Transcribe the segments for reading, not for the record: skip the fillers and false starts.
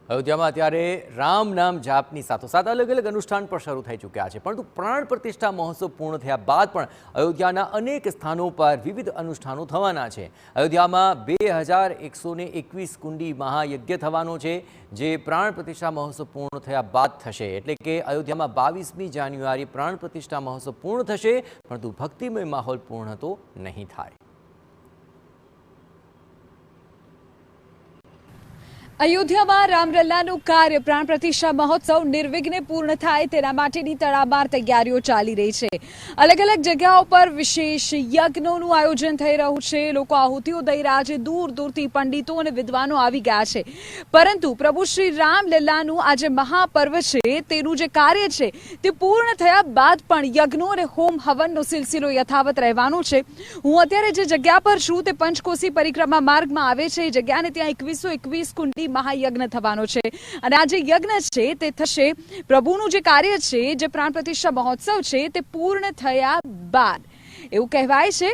અયોધ્યામાં અત્યારે રામ નામ જાપની સાથોસાથ અલગ અલગ અનુષ્ઠાન પણ શરૂ થઈ ચૂક્યા છે, પરંતુ પ્રાણ પ્રતિષ્ઠા મહોત્સવ પૂર્ણ થયા બાદ પણ અયોધ્યાના અનેક સ્થાનો પર વિવિધ અનુષ્ઠાનો થવાના છે। અયોધ્યામાં 2121 કુંડી મહાયજ્ઞ થવાનો છે, જે પ્રાણ પ્રતિષ્ઠા મહોત્સવ પૂર્ણ થયા બાદ થશે। એટલે કે અયોધ્યામાં 22મી જાન્યુઆરી પ્રાણ પ્રતિષ્ઠા મહોત્સવ પૂર્ણ થશે, પરંતુ ભક્તિમય માહોલ પૂર્ણ તો નહીં થાય। અયોધ્યામાં રામલલ્લાનું કાર્ય પ્રાણ પ્રતિષ્ઠા મહોત્સવ નિર્વિઘ્ને પૂર્ણ થાય તેના માટેની તડામાર તૈયારીઓ ચાલી રહી છે। અલગ અલગ જગ્યાઓ પર વિશેષ યજ્ઞોનું આયોજન થઈ રહ્યું છે। લોકો આહુતિઓ દઈ રહ્યા છે, દૂર દૂરથી પંડિતો અને વિદ્વાનો આવી ગયા છે, પરંતુ પ્રભુ શ્રી રામલલ્લાનું આ જે મહાપર્વ છે તેનું જે કાર્ય છે તે પૂર્ણ થયા બાદ પણ યજ્ઞો અને હોમ હવનનો સિલસિલો યથાવત રહેવાનો છે। હું અત્યારે જે જગ્યા પર છું તે પંચકોશી પરિક્રમા માર્ગમાં આવે છે। એ જગ્યાને ત્યાં 2121 કુંડી મહાયજ્ઞ થવાનો છે, અને આ જે યજ્ઞ છે તે થશે પ્રભુનું જે કાર્ય છે, જે પ્રાણ પ્રતિષ્ઠા મહોત્સવ છે તે પૂર્ણ થયા બાદ। એવું કહેવાય છે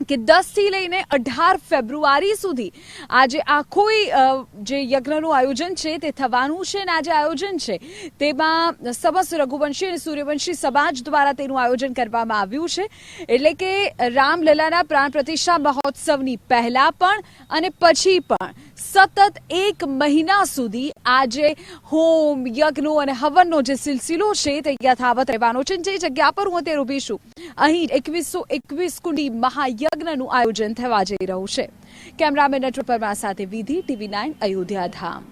કે 10 થી લઈને 18 ફેબ્રુઆરી સુધી આજે આખો જે યજ્ઞનું આયોજન છે તે થવાનું છે, અને આ જે આયોજન છે તેમાં સમસ્ત રઘુવંશી અને સૂર્યવંશી સમાજ દ્વારા તેનું આયોજન કરવામાં આવ્યું છે। એટલે કે રામલલ્લાના પ્રાણ પ્રતિષ્ઠા મહોત્સવની પહેલા પણ અને પછી પણ સતત 1 મહિના સુધી આજે હોમ યજ્ઞો અને હવનનો જે સિલસિલો છે તે યથાવત રહેવાનો છે। જે જગ્યા પર હું અત્યારે ઊભી છું, અહીં 2121 કુંડી મહાયજ્ઞનું આયોજન થવા જઈ રહ્યું છે। કેમેરામેન નટવર પરમાર સાથે વિધિ, TV9 અયોધ્યા ધામ।